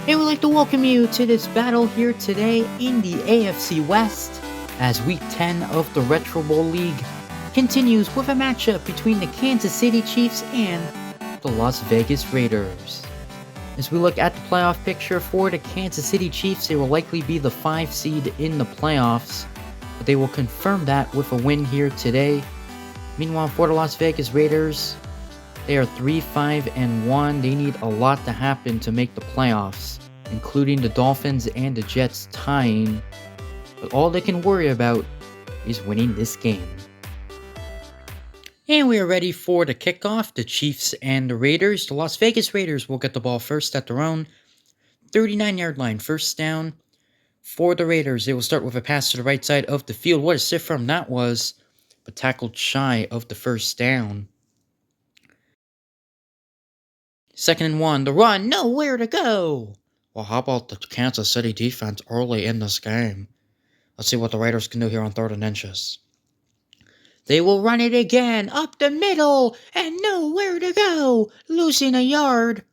Hey, we'd like to welcome you to this battle here today in the AFC West as Week 10 of the Retro Bowl League continues with a matchup between the Kansas City Chiefs and the Las Vegas Raiders. As we look at the playoff picture for the Kansas City Chiefs, they will likely be the 5 seed in the playoffs, but they will confirm that with a win here today. Meanwhile, for the Las Vegas Raiders, they are 3-5-1. They need a lot to happen to make the playoffs, including the Dolphins and the Jets tying. But all they can worry about is winning this game. And we are ready for the kickoff, the Chiefs and the Raiders. The Las Vegas Raiders will get the ball first at their own 39-yard line, first down. For the Raiders, they will start with a pass to the right side of the field. What a stiff from that was, but tackled shy of the first down. 2nd and 1, the run, nowhere to go. Well, how about the Kansas City defense early in this game? Let's see what the Raiders can do here on 3rd and inches. They will run it again, up the middle, and nowhere to go, losing a yard.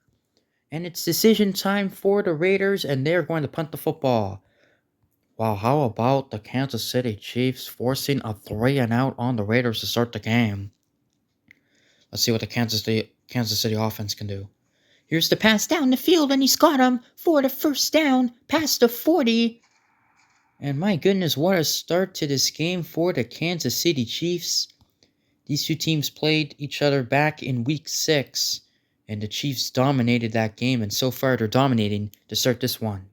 And it's decision time for the Raiders, and they're going to punt the football. Wow, how about the Kansas City Chiefs forcing a 3-and-out on the Raiders to start the game? Let's see what the Kansas City offense can do. Here's the pass down the field, and he's got him for the first down, past the 40. And my goodness, what a start to this game for the Kansas City Chiefs. These two teams played each other back in Week 6, and the Chiefs dominated that game, and so far they're dominating to start this one.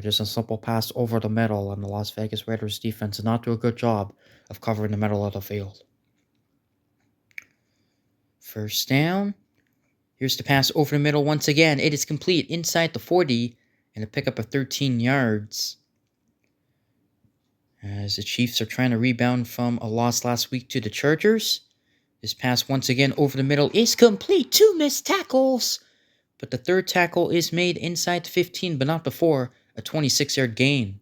Just a simple pass over the middle, and the Las Vegas Raiders defense did not do a good job of covering the middle of the field. First down. Here's the pass over the middle once again. It is complete inside the 40 and a pickup of 13 yards. As the Chiefs are trying to rebound from a loss last week to the Chargers. This pass once again over the middle is complete. 2 missed tackles. But the third tackle is made inside the 15, but not before a 26-yard gain.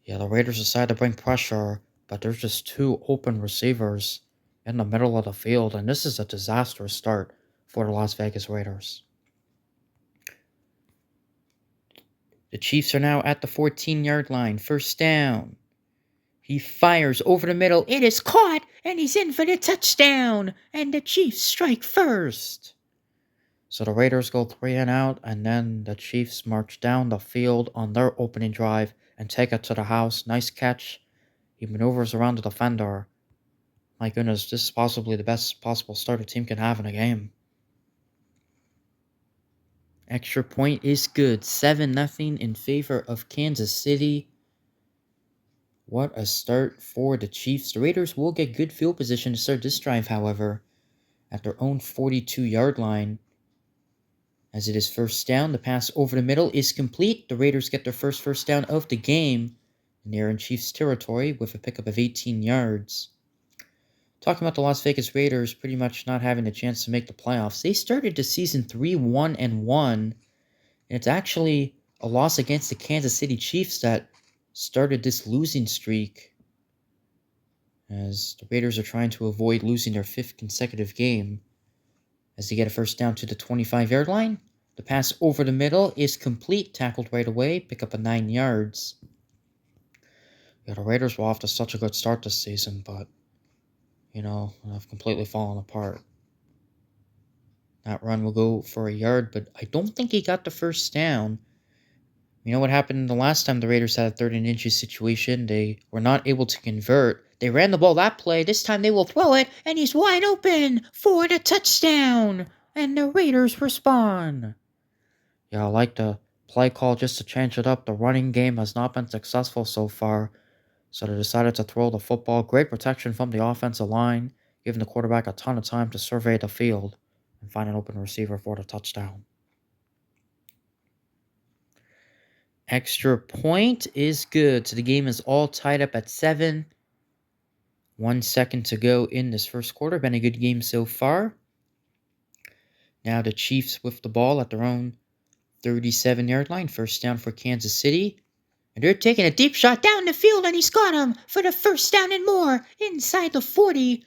Yeah, the Raiders decide to bring pressure, but there's just 2 open receivers in the middle of the field, and this is a disastrous start for the Las Vegas Raiders. The Chiefs are now at the 14-yard line. First down. He fires over the middle. It is caught, and he's in for the touchdown. And the Chiefs strike first. So the Raiders go 3-and-out, and then the Chiefs march down the field on their opening drive and take it to the house. Nice catch. He maneuvers around the defender. My goodness, this is possibly the best possible start a team can have in a game. Extra point is good. 7-0 in favor of Kansas City. What a start for the Chiefs. The Raiders will get good field position to start this drive, however, at their own 42-yard line. As it is first down, the pass over the middle is complete. The Raiders get their first down of the game, and they're in Chiefs territory with a pickup of 18 yards. Talking about the Las Vegas Raiders pretty much not having a chance to make the playoffs. They started the season 3-1-1, and it's actually a loss against the Kansas City Chiefs that started this losing streak, as the Raiders are trying to avoid losing their 5th consecutive game. As they get a first down to the 25-yard line, the pass over the middle is complete, tackled right away, pick up a 9 yards. Yeah, the Raiders were off to such a good start this season, but have completely fallen apart. That run will go for a yard, but I don't think he got the first down. You know what happened the last time the Raiders had a 3rd and inches situation? They were not able to convert. They ran the ball that play. This time they will throw it, and he's wide open for the touchdown. And the Raiders respond. Yeah, I like the play call just to change it up. The running game has not been successful so far, so they decided to throw the football. Great protection from the offensive line, giving the quarterback a ton of time to survey the field and find an open receiver for the touchdown. Extra point is good. So the game is all tied up at 7. 1 second to go in this first quarter. Been a good game so far. Now the Chiefs with the ball at their own 37-yard line. First down for Kansas City. And they're taking a deep shot down the field, and he's got him for the first down and more inside the 40.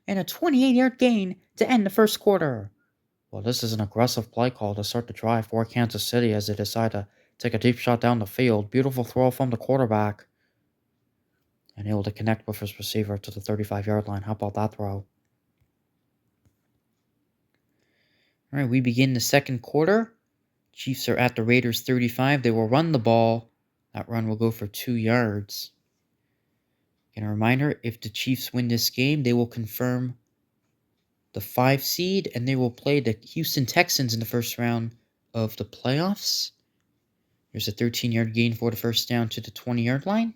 And a 28-yard gain to end the first quarter. Well, this is an aggressive play call to start the drive for Kansas City as they decide to take a deep shot down the field. Beautiful throw from the quarterback. And able to connect with his receiver to the 35-yard line. How about that throw? All right, we begin the second quarter. Chiefs are at the Raiders 35. They will run the ball. That run will go for 2 yards. And a reminder, if the Chiefs win this game, they will confirm the 5 seed, and they will play the Houston Texans in the first round of the playoffs. There's a 13-yard gain for the first down to the 20-yard line.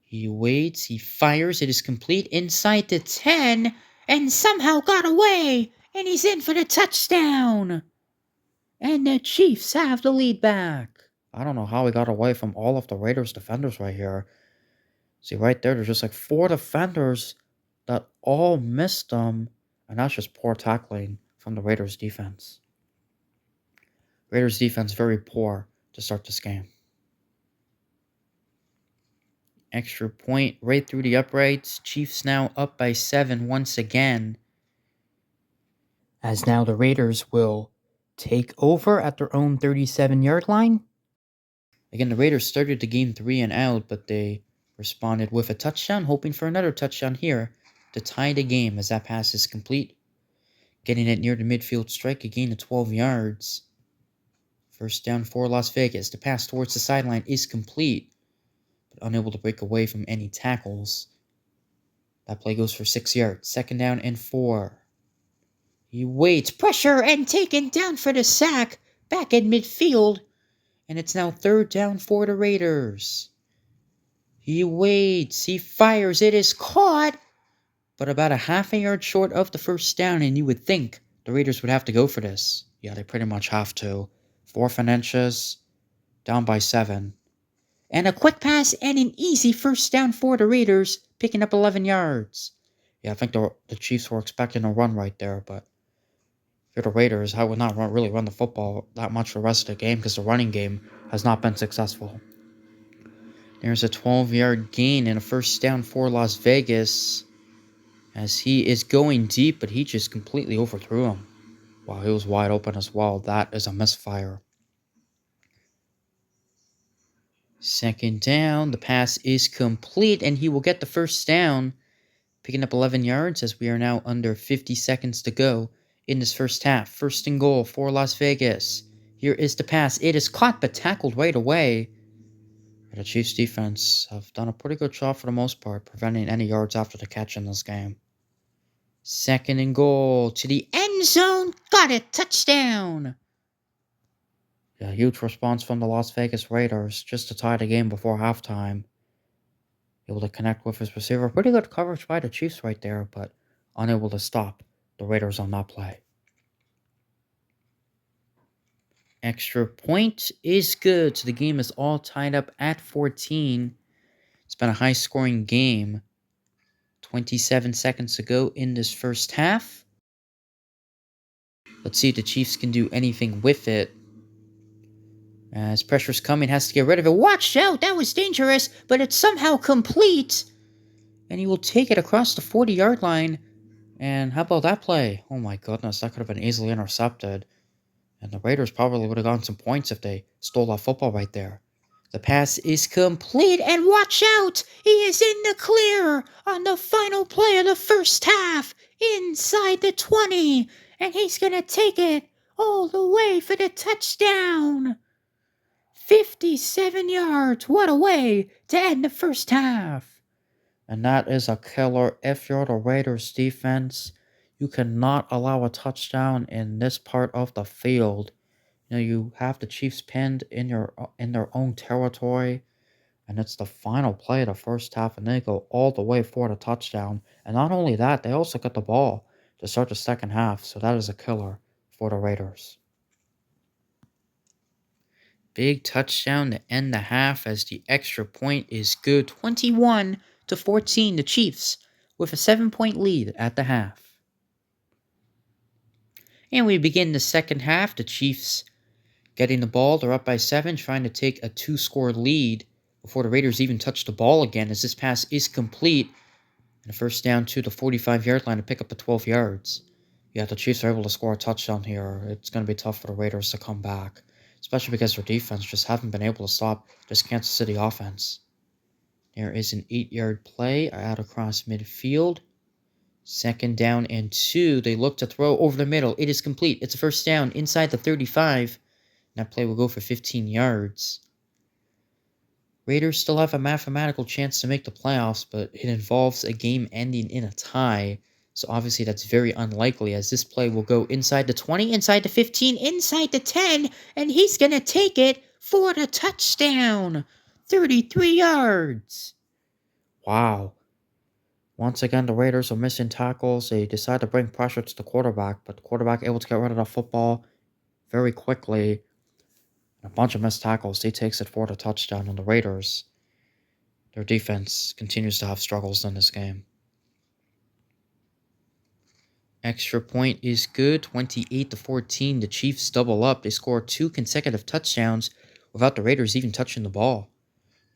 He waits, he fires, it is complete inside the 10, and somehow got away, and he's in for the touchdown. And the Chiefs have the lead back. I don't know how he got away from all of the Raiders defenders right here. See, right there, there's just like 4 defenders that all missed them, and that's just poor tackling from the Raiders defense. Raiders defense very poor to start this game. Extra point right through the uprights. Chiefs now up by 7 once again. As now the Raiders will take over at their own 37-yard line. Again, the Raiders started the game 3 and out, but they responded with a touchdown, hoping for another touchdown here to tie the game as that pass is complete. Getting it near the midfield strike, a gain of 12 yards. First down for Las Vegas. The pass towards the sideline is complete, but unable to break away from any tackles. That play goes for 6 yards. Second down and 4. He waits. Pressure and taken down for the sack. Back in midfield. And it's now third down for the Raiders. He waits. He fires. It is caught. But about a half a yard short of the first down. And you would think the Raiders would have to go for this. Yeah, they pretty much have to. 4th and inches. Down by 7. And a quick pass and an easy first down for the Raiders. Picking up 11 yards. Yeah, I think the Chiefs were expecting a run right there. But if you're the Raiders, I would not really run the football that much for the rest of the game because the running game has not been successful. There's a 12-yard gain and a first down for Las Vegas as he is going deep, but he just completely overthrew him. Wow, he was wide open as well. That is a misfire. Second down, the pass is complete, and he will get the first down, picking up 11 yards as we are now under 50 seconds to go in this first half. First and goal for Las Vegas. Here is the pass. It is caught but tackled right away. The Chiefs defense have done a pretty good job for the most part, preventing any yards after the catch in this game. Second and goal to the end zone. Got it. Touchdown. Yeah, huge response from the Las Vegas Raiders just to tie the game before halftime. Able to connect with his receiver. Pretty good coverage by the Chiefs right there, but unable to stop the Raiders on that play. Extra point is good, so the game is all tied up at 14. It's been a high-scoring game. 27 seconds to go in this first half. Let's see if the Chiefs can do anything with it. As pressure's coming, has to get rid of it. Watch out! That was dangerous, but it's somehow complete. And he will take it across the 40-yard line. And how about that play? Oh my goodness, that could have been easily intercepted. And the Raiders probably would have gotten some points if they stole that football right there. The pass is complete, and watch out! He is in the clear on the final play of the first half, inside the 20, and he's going to take it all the way for the touchdown. 57 yards, what a way to end the first half. And that is a killer. If you're the Raiders defense, you cannot allow a touchdown in this part of the field. You have the Chiefs pinned in their own territory, and it's the final play of the first half, and they go all the way for the touchdown. And not only that, they also get the ball to start the second half, so that is a killer for the Raiders. Big touchdown to end the half as the extra point is good. 21-14, the Chiefs with a 7-point lead at the half. And we begin the second half. The Chiefs getting the ball. They're up by 7, trying to take a 2-score lead before the Raiders even touch the ball again, as this pass is complete. And a first down to the 45-yard line to pick up the 12 yards. Yeah, the Chiefs are able to score a touchdown here. It's going to be tough for the Raiders to come back, especially because their defense just haven't been able to stop this Kansas City offense. There is an 8-yard play out across midfield. 2nd down and 2. They look to throw over the middle. It is complete. It's a first down inside the 35. That play will go for 15 yards. Raiders still have a mathematical chance to make the playoffs, but it involves a game ending in a tie. So obviously that's very unlikely, as this play will go inside the 20, inside the 15, inside the 10, and he's going to take it for the touchdown. 33 yards. Wow. Once again, the Raiders are missing tackles. They decide to bring pressure to the quarterback, but the quarterback able to get rid of the football very quickly. A bunch of missed tackles. He takes it for the touchdown, and the Raiders, their defense continues to have struggles in this game. Extra point is good. 28-14. The Chiefs double up. They score 2 consecutive touchdowns without the Raiders even touching the ball.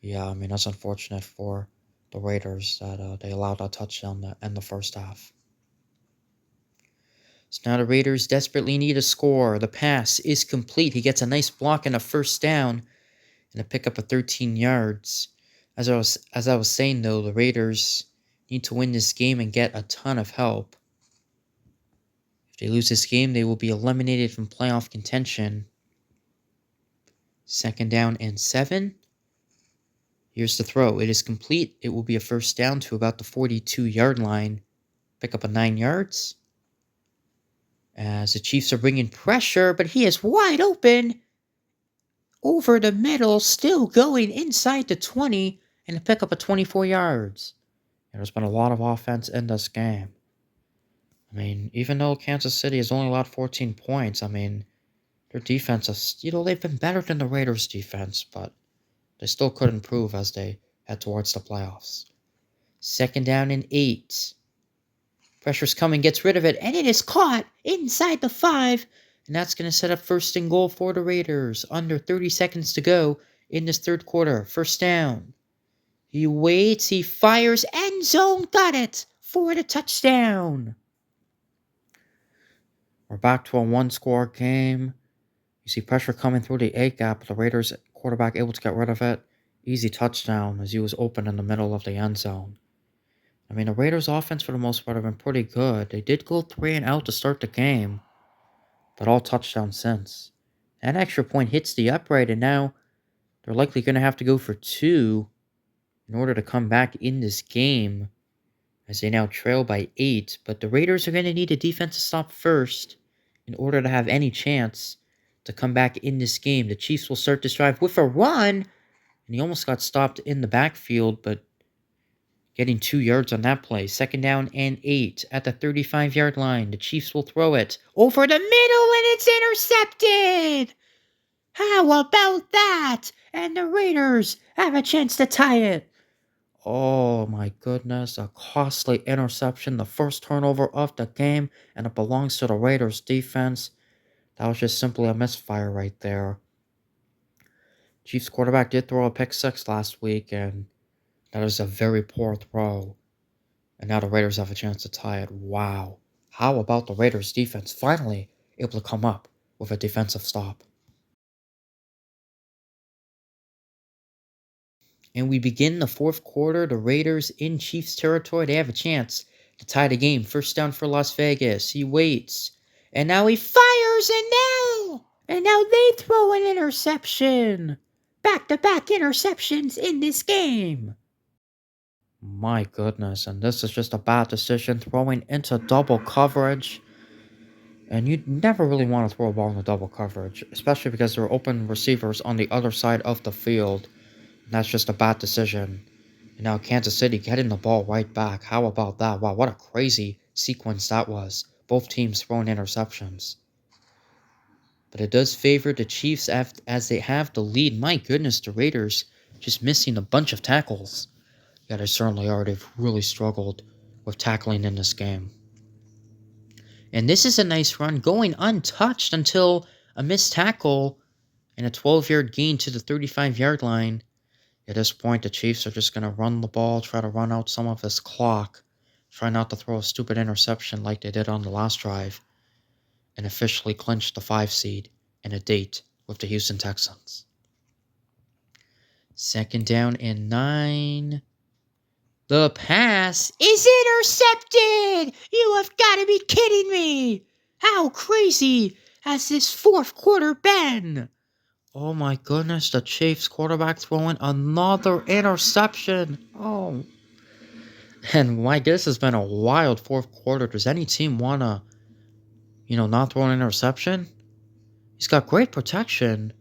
Yeah, I mean, that's unfortunate for the Raiders that they allowed a touchdown to end the first half. So now the Raiders desperately need a score. The pass is complete. He gets a nice block and a first down and a pickup of 13 yards. As I was saying, though, the Raiders need to win this game and get a ton of help. If they lose this game, they will be eliminated from playoff contention. 2nd down and 7. Here's the throw. It is complete. It will be a first down to about the 42-yard line. Pick up a 9 yards. As the Chiefs are bringing pressure, but he is wide open. Over the middle, still going inside the 20, and a pick up of 24 yards. There's been a lot of offense in this game. I mean, even though Kansas City has only allowed 14 points, I mean, their defense is, they've been better than the Raiders' defense, but they still could improve as they head towards the playoffs. 2nd down and 8. Pressure's coming, gets rid of it, and it is caught inside the 5. And that's going to set up 1st and goal for the Raiders. Under 30 seconds to go in this 3rd quarter. First down. He waits, he fires, end zone, got it for the touchdown. We're back to a 1-score game. You see pressure coming through the A gap, but the Raiders quarterback able to get rid of it. Easy touchdown as he was open in the middle of the end zone. I mean, the Raiders' offense for the most part have been pretty good. They did go 3 and out to start the game, but all touchdowns since. That extra point hits the upright, and now they're likely going to have to go for 2 in order to come back in this game, as they now trail by 8. But the Raiders are going to need a defensive stop first in order to have any chance to come back in this game. The Chiefs will start this drive with a run, and he almost got stopped in the backfield, but getting 2 yards on that play. 2nd down and 8 at the 35-yard line. The Chiefs will throw it over the middle, and it's intercepted! How about that? And the Raiders have a chance to tie it. Oh my goodness, a costly interception, the first turnover of the game, and it belongs to the Raiders defense. That was just simply a misfire right there. Chiefs quarterback did throw a pick 6 last week, and that is a very poor throw. And now the Raiders have a chance to tie it. Wow. How about the Raiders defense finally able to come up with a defensive stop? And we begin the 4th quarter. The Raiders in Chiefs territory. They have a chance to tie the game. First down for Las Vegas. He waits. And now he fires, and now they throw an interception. Back-to-back interceptions in this game. My goodness, and this is just a bad decision, throwing into double coverage. And you never really want to throw a ball into double coverage, especially because there are open receivers on the other side of the field. And that's just a bad decision. And now Kansas City getting the ball right back. How about that? Wow, what a crazy sequence that was. Both teams throwing interceptions. But it does favor the Chiefs as they have the lead. My goodness, the Raiders just missing a bunch of tackles. Yeah, they certainly are. They've really struggled with tackling in this game. And this is a nice run, going untouched until a missed tackle and a 12-yard gain to the 35-yard line. At this point, the Chiefs are just going to run the ball, try to run out some of this clock, try not to throw a stupid interception like they did on the last drive. and officially clinched the 5 seed and a date with the Houston Texans. 2nd down and 9. The pass is intercepted! You have got to be kidding me! How crazy has this 4th quarter been? Oh my goodness, the Chiefs quarterback throwing another interception. Oh. And my guess has been a wild 4th quarter. Does any team want to, not throw an interception? He's got great protection,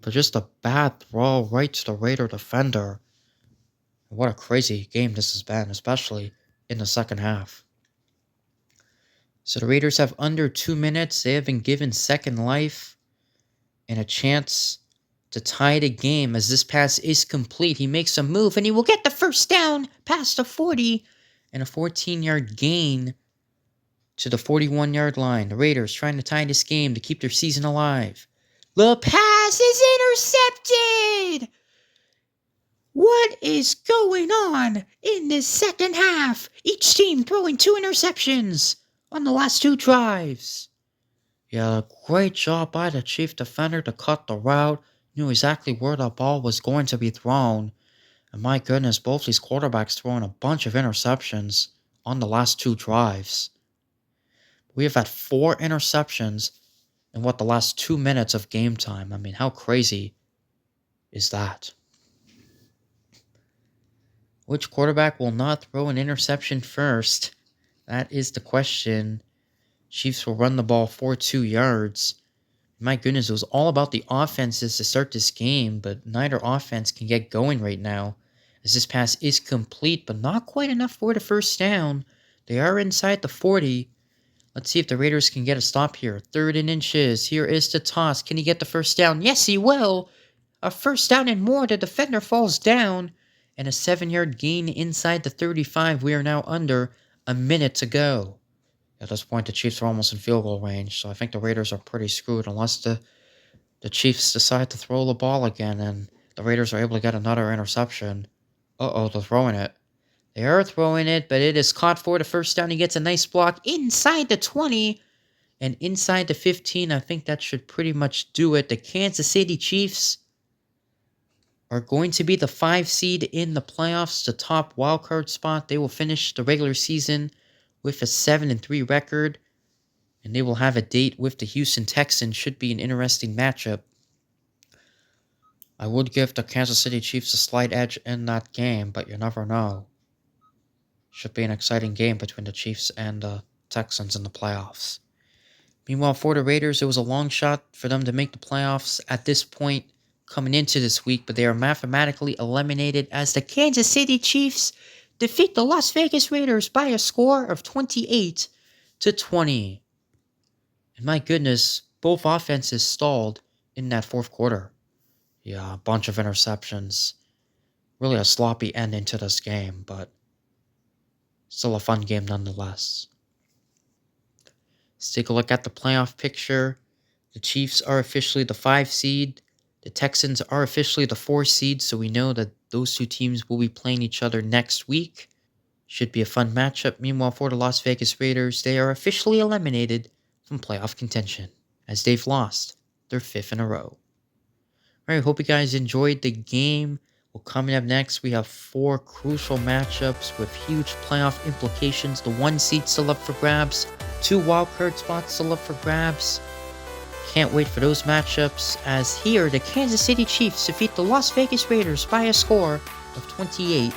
but just a bad throw right to the Raider defender. What a crazy game this has been, especially in the second half. So the Raiders have under 2 minutes. They have been given second life and a chance to tie the game as this pass is complete. He makes a move and he will get the first down past the 40 and a 14-yard gain to the 41-yard line. The Raiders trying to tie this game to keep their season alive. The pass is intercepted! What is going on in this second half? Each team throwing 2 interceptions on the last 2 drives. Yeah, great job by the Chief defender to cut the route. Knew exactly where the ball was going to be thrown. And my goodness, both these quarterbacks throwing a bunch of interceptions on the last 2 drives. We have had 4 interceptions in the last 2 minutes of game time. I mean, how crazy is that? Which quarterback will not throw an interception first? That is the question. Chiefs will run the ball for 2 yards. My goodness, it was all about the offenses to start this game, but neither offense can get going right now, as this pass is complete, but not quite enough for the first down. They are inside the 40. Let's see if the Raiders can get a stop here. 3rd and inches. Here is the toss. Can he get the first down? Yes, he will. A first down and more. The defender falls down. And a 7-yard gain inside the 35. We are now under a minute to go. At this point, the Chiefs are almost in field goal range, so I think the Raiders are pretty screwed unless the Chiefs decide to throw the ball again and the Raiders are able to get another interception. Uh-oh, they're throwing it. They are throwing it, but it is caught for the first down. He gets a nice block inside the 20 and inside the 15. I think that should pretty much do it. The Kansas City Chiefs are going to be the 5 seed in the playoffs, the top wildcard spot. They will finish the regular season with a 7-3 record, and they will have a date with the Houston Texans. Should be an interesting matchup. I would give the Kansas City Chiefs a slight edge in that game, but you never know. Should be an exciting game between the Chiefs and the Texans in the playoffs. Meanwhile, for the Raiders, it was a long shot for them to make the playoffs at this point coming into this week, but they are mathematically eliminated as the Kansas City Chiefs defeat the Las Vegas Raiders by a score of 28-20. And my goodness, both offenses stalled in that 4th quarter. Yeah, a bunch of interceptions. Really a sloppy ending to this game, but still a fun game nonetheless. Let's take a look at the playoff picture. The Chiefs are officially the 5 seed. The Texans are officially the 4 seed, so we know that those 2 teams will be playing each other next week. Should be a fun matchup. Meanwhile, for the Las Vegas Raiders, they are officially eliminated from playoff contention as they've lost their 5th in a row. Alright, hope you guys enjoyed the game. Well, coming up next, we have 4 crucial matchups with huge playoff implications. The 1 seed still up for grabs, 2 wildcard spots still up for grabs. Can't wait for those matchups, as here the Kansas City Chiefs defeat the Las Vegas Raiders by a score of 28-20.